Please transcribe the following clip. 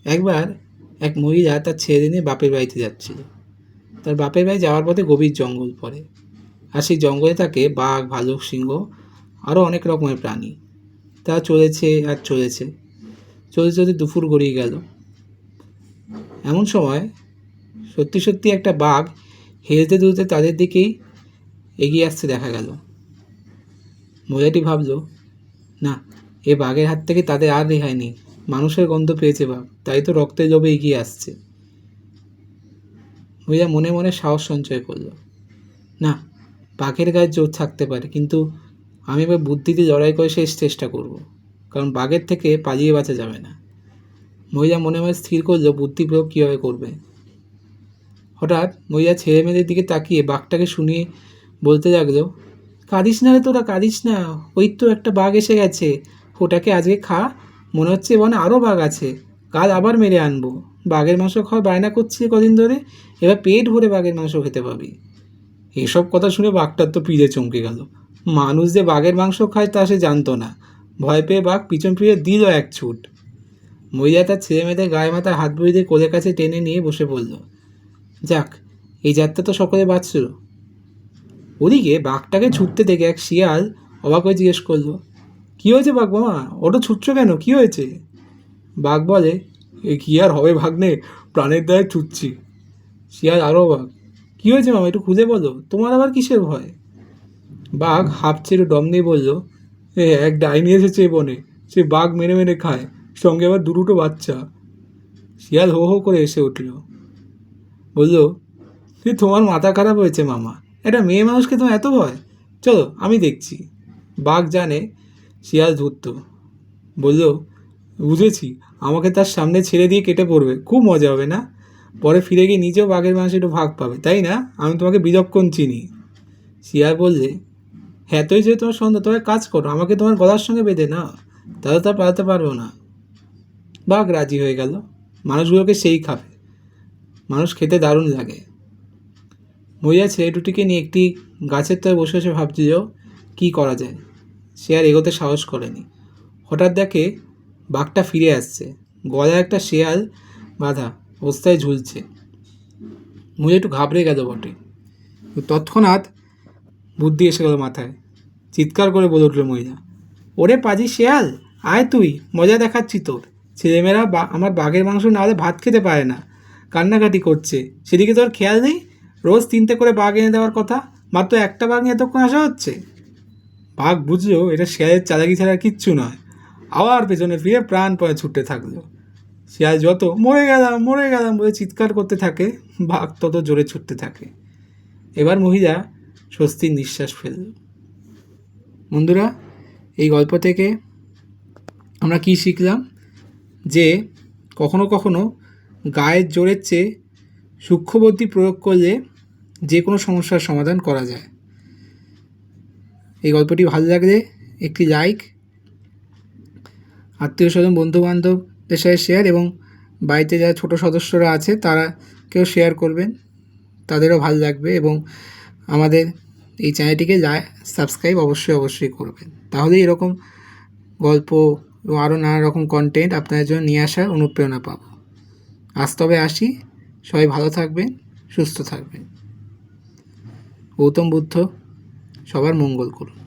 একবার এক মহিলা তার ছেলে নিয়ে বাপের বাড়িতে যাচ্ছিল। তার বাপের বাড়ি যাওয়ার পথে গভীর জঙ্গল পড়ে, আর সেই জঙ্গলে থাকে বাঘ, ভালুক, সিংহ, আরও অনেক রকমের প্রাণী। তারা চলেছে আর চলেছে, চলতে চলতে দুপুর গড়িয়ে গেল। এমন সময় সত্যি সত্যি একটা বাঘ হেলতে দুলতে তাদের দিকেই এগিয়ে আসতে দেখা গেল। মহিলাটি ভাবল, না, এ বাঘের হাত থেকে তাদের আর রেহাই নেই। মানুষের গন্ধ পেয়েছে বাঘ, তাই তো রক্তের লোভে এগিয়ে আসছে। মহিলা মনে মনে সাহস সঞ্চয় করল, না, বাঘের গায়ে জোর থাকতে পারে, কিন্তু আমি এবার বুদ্ধিতে লড়াই করে শেষ চেষ্টা করব, কারণ বাঘের থেকে পালিয়ে বাঁচা যাবে না। মহিলা মনে মনে স্থির করল বুদ্ধি প্রয়োগ কীভাবে করবে। হঠাৎ মহিলা ছেলে মেয়েদের দিকে তাকিয়ে বাঘটাকে শুনিয়ে বলতে লাগলো, কাঁদিস না রে তোরা, কাঁদিস না, ওই তো একটা বাঘ এসে গেছে, ওটাকে আজকে খা, মনে হচ্ছে বনে আরও বাঘ আছে, কাল আবার মেরে আনবো। বাঘের মাংস খাওয়ার বায়না করছি কদিন ধরে, এবার পেট ভরে বাঘের মাংস খেতে পাবি। এসব কথা শুনে বাঘটার তো পিঠে চমকে গেল। মানুষ যে বাঘের মাংস খায় তা সে জানতো না। ভয় পেয়ে বাঘ পিছন ফিরে দিল এক ছুট। মহিলা তার ছেলে মেয়েদের গায়ে মাথায় হাত বুলিয়ে দিয়ে কোলের কাছে টেনে নিয়ে বসে পড়ল। যাক, এই যাত্রা তো সকলে বাঁচল। ওদিকে বাঘটাকে ছুটতে দেখে এক শিয়াল অবাক হয়ে জিজ্ঞেস করলো, কী হয়েছে বাঘ মামা, ওটা ছুটছো কেন, কী হয়েছে? বাঘ বলে, এ কী আর হবে ভাগ্নে, প্রাণের দায়ে ছুটছি। শিয়াল আরও অবাক, কী হয়েছে মামা, একটু খুলে বলো, তোমার আবার কিসের ভয়? বাঘ হাঁপ ছেড়ে দম দিয়ে বলল, এক ডাইনি এসেছে বনে, সে বাঘ মেরে মেরে খায়, সঙ্গে আবার দুটো বাচ্চা। শিয়াল হো হো করে এসে উঠল, বলল, তোমার মাথা খারাপ হয়েছে মামা, একটা মেয়ে মানুষকে তোমার এত ভয়, চলো আমি দেখছি। বাঘ জানে শিয়াল ধূর্ত, বলল, বুঝেছি, আমাকে তার সামনে ছেড়ে দিয়ে কেটে পড়বে, খুব মজা হবে না? পরে ফিরে গিয়ে নিজেও বাঘের মাংসে একটু ভাগ পাবে, তাই না? আমি তোমাকে বিলক্ষণ চিনি। শিয়াল বললে, হ্যাঁ, তোই যে তোমার সন্দেহ, তোমার কাজ করো, আমাকে তোমার গলার সঙ্গে বেঁধে না, তাহলে তা পালাতে পারবো না। বাঘ রাজি হয়ে গেল, মানুষগুলোকে সেই খাবে, মানুষ খেতে দারুণ লাগে। মহিলা ছেলে দুটিকে নিয়ে একটি গাছের তলায় বসে বসে ভাবছিল কী করা যায়। সে আর এগোতে সাহস করেনি। হঠাৎ দেখে বাঘটা ফিরে আসছে, গলায় একটা শেয়াল বাঁধা অবস্থায় ঝুলছে। মহিলা একটু ঘাবড়ে গেল বটে, তৎক্ষণাৎ বুদ্ধি এসে গেল মাথায়। চিৎকার করে বলে উঠল মহিলা, ওরে পাজি শেয়াল, আয় তুই, মজা দেখাচ্ছি তোর। ছেলেমেয়েরা আমার বাঘের মাংস না হলে ভাত খেতে পারে না, কান্নাকাটি করছে, সেদিকে তোর খেয়াল নেই? রোজ 3টে করে বাঘ এনে দেওয়ার কথা, মাত্র একটা বাঘ নিয়ে এতক্ষণ আসা হচ্ছে। বাঘ বুঝলো এটা শেয়ালের চালাকি ছাড়া কিচ্ছু নয়, আবার পেছনে ফিরে প্রাণপণে ছুটতে থাকলো। শিয়াল যত মরে গেলাম মরে গেলাম বলে চিৎকার করতে থাকে, বাঘ তত জোরে ছুটতে থাকে। এবার মহিলা স্বস্তির নিঃশ্বাস ফেলল। বন্ধুরা, এই গল্প থেকে আমরা কি শিখলাম? যে কখনো কখনো গায়ের জোরের চেয়ে সূক্ষ্ম বুদ্ধি প্রয়োগ করলে যে কোনো সমস্যার সমাধান করা যায়। এই গল্পটি ভালো লাগলে একটি লাইক, আত্মীয় স্বজন বন্ধুবান্ধবদের সাথে শেয়ার, এবং বাড়িতে যারা ছোটো সদস্যরা আছে তারাকেও শেয়ার করবেন, তাদেরও ভালো লাগবে। এবং আমাদের এই চ্যানেলটিকে সাবস্ক্রাইব অবশ্যই করবেন, তাহলে এরকম গল্প এবং আরও নানা রকম কন্টেন্ট আপনাদের জন্য নিয়ে আসার অনুপ্রেরণা পাবো। আজ তবে আসি, সবাই ভালো থাকবেন, সুস্থ থাকবেন। গৌতম বুদ্ধ সবার মঙ্গল করুন।